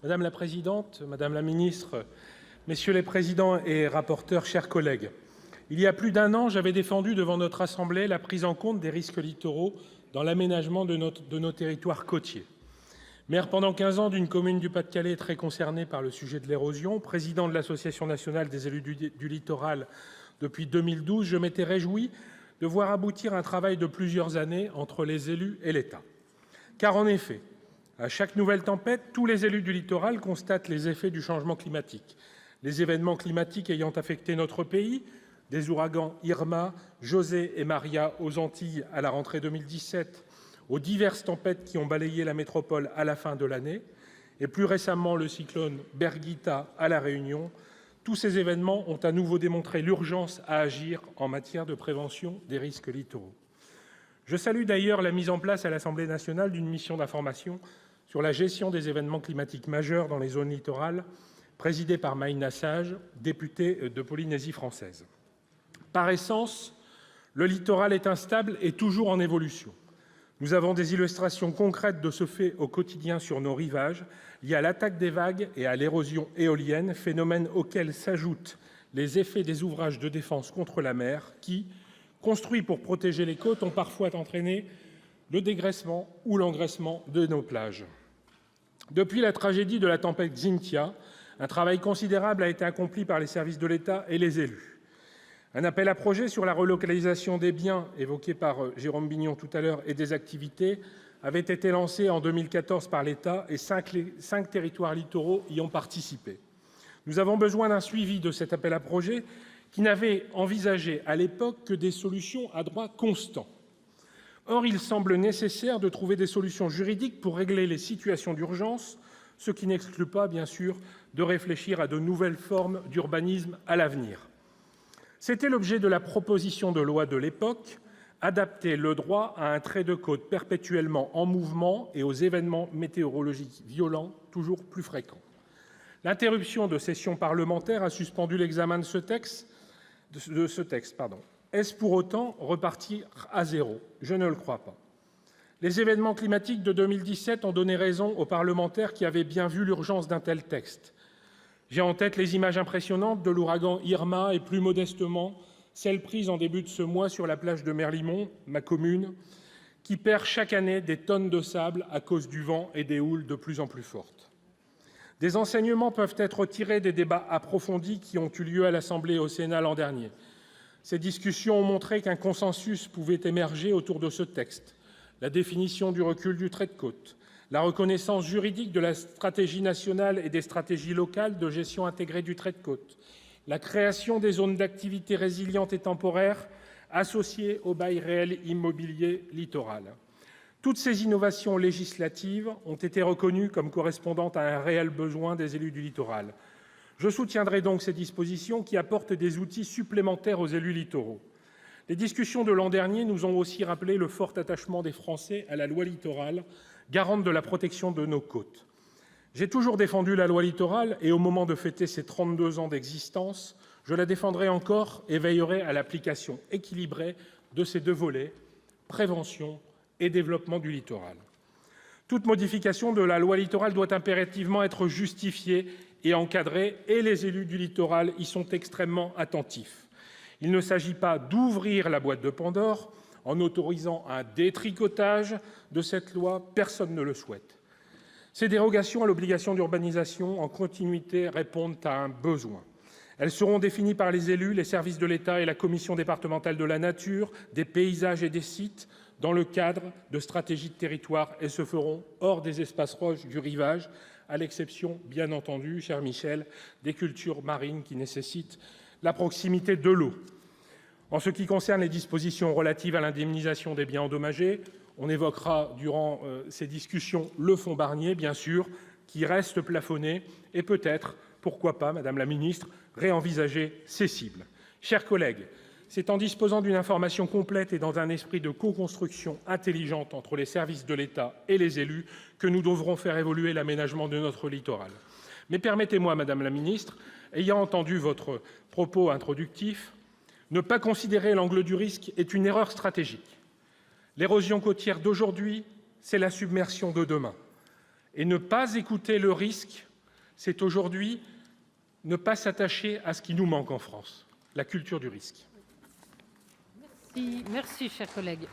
Madame la présidente, madame la ministre, messieurs les présidents et rapporteurs, chers collègues, il y a plus d'un an, j'avais défendu devant notre assemblée la prise en compte des risques littoraux dans l'aménagement de nos territoires côtiers. Maire pendant 15 ans d'une commune du Pas-de-Calais très concernée par le sujet de l'érosion, président de l'Association nationale des élus du littoral depuis 2012, je m'étais réjoui de voir aboutir un travail de plusieurs années entre les élus et l'État. Car en effet, à chaque nouvelle tempête, tous les élus du littoral constatent les effets du changement climatique. Les événements climatiques ayant affecté notre pays, des ouragans Irma, José et Maria aux Antilles à la rentrée 2017, aux diverses tempêtes qui ont balayé la métropole à la fin de l'année, et plus récemment le cyclone Birgitta à La Réunion, tous ces événements ont à nouveau démontré l'urgence à agir en matière de prévention des risques littoraux. Je salue d'ailleurs la mise en place à l'Assemblée nationale d'une mission d'information sur la gestion des événements climatiques majeurs dans les zones littorales, présidée par Maïna Sage, députée de Polynésie française. Par essence, le littoral est instable et toujours en évolution. Nous avons des illustrations concrètes de ce fait au quotidien sur nos rivages, liées à l'attaque des vagues et à l'érosion éolienne, phénomène auquel s'ajoutent les effets des ouvrages de défense contre la mer qui, construits pour protéger les côtes, ont parfois entraîné le dégraissement ou l'engraissement de nos plages. Depuis la tragédie de la tempête Xynthia, un travail considérable a été accompli par les services de l'État et les élus. Un appel à projets sur la relocalisation des biens, évoqué par Jérôme Bignon tout à l'heure, et des activités, avait été lancé en 2014 par l'État et 5 territoires littoraux y ont participé. Nous avons besoin d'un suivi de cet appel à projets qui n'avait envisagé à l'époque que des solutions à droit constant. Or, il semble nécessaire de trouver des solutions juridiques pour régler les situations d'urgence, ce qui n'exclut pas, bien sûr, de réfléchir à de nouvelles formes d'urbanisme à l'avenir. C'était l'objet de la proposition de loi de l'époque, adapter le droit à un trait de côte perpétuellement en mouvement et aux événements météorologiques violents toujours plus fréquents. L'interruption de session parlementaire a suspendu l'examen de ce texte. Est-ce pour autant repartir à zéro? Je ne le crois pas. Les événements climatiques de 2017 ont donné raison aux parlementaires qui avaient bien vu l'urgence d'un tel texte. J'ai en tête les images impressionnantes de l'ouragan Irma et, plus modestement, celles prises en début de ce mois sur la plage de Merlimont, ma commune, qui perd chaque année des tonnes de sable à cause du vent et des houles de plus en plus fortes. Des enseignements peuvent être tirés des débats approfondis qui ont eu lieu à l'Assemblée et au Sénat l'an dernier. Ces discussions ont montré qu'un consensus pouvait émerger autour de ce texte. La définition du recul du trait de côte, la reconnaissance juridique de la stratégie nationale et des stratégies locales de gestion intégrée du trait de côte, la création des zones d'activité résilientes et temporaires associées au bail réel immobilier littoral. Toutes ces innovations législatives ont été reconnues comme correspondant à un réel besoin des élus du littoral. Je soutiendrai donc ces dispositions qui apportent des outils supplémentaires aux élus littoraux. Les discussions de l'an dernier nous ont aussi rappelé le fort attachement des Français à la loi Littoral, garante de la protection de nos côtes. J'ai toujours défendu la loi Littoral et au moment de fêter ses 32 ans d'existence, je la défendrai encore et veillerai à l'application équilibrée de ces deux volets, prévention et développement du littoral. Toute modification de la loi Littoral doit impérativement être justifiée et encadrée, et les élus du littoral y sont extrêmement attentifs. Il ne s'agit pas d'ouvrir la boîte de Pandore en autorisant un détricotage de cette loi, personne ne le souhaite. Ces dérogations à l'obligation d'urbanisation en continuité répondent à un besoin. Elles seront définies par les élus, les services de l'État et la commission départementale de la nature, des paysages et des sites dans le cadre de stratégies de territoire et se feront hors des espaces roches du rivage, à l'exception, bien entendu, cher Michel, des cultures marines qui nécessitent la proximité de l'eau. En ce qui concerne les dispositions relatives à l'indemnisation des biens endommagés, on évoquera durant ces discussions le fonds Barnier, bien sûr, qui reste plafonné, et peut-être, pourquoi pas, Madame la Ministre, réenvisager ces cibles. Chers collègues, c'est en disposant d'une information complète et dans un esprit de co-construction intelligente entre les services de l'État et les élus que nous devrons faire évoluer l'aménagement de notre littoral. Mais permettez-moi, Madame la Ministre, ayant entendu votre propos introductif, ne pas considérer l'angle du risque est une erreur stratégique. L'érosion côtière d'aujourd'hui, c'est la submersion de demain. Et ne pas écouter le risque c'est aujourd'hui ne pas s'attacher à ce qui nous manque en France, la culture du risque. Merci, cher collègue.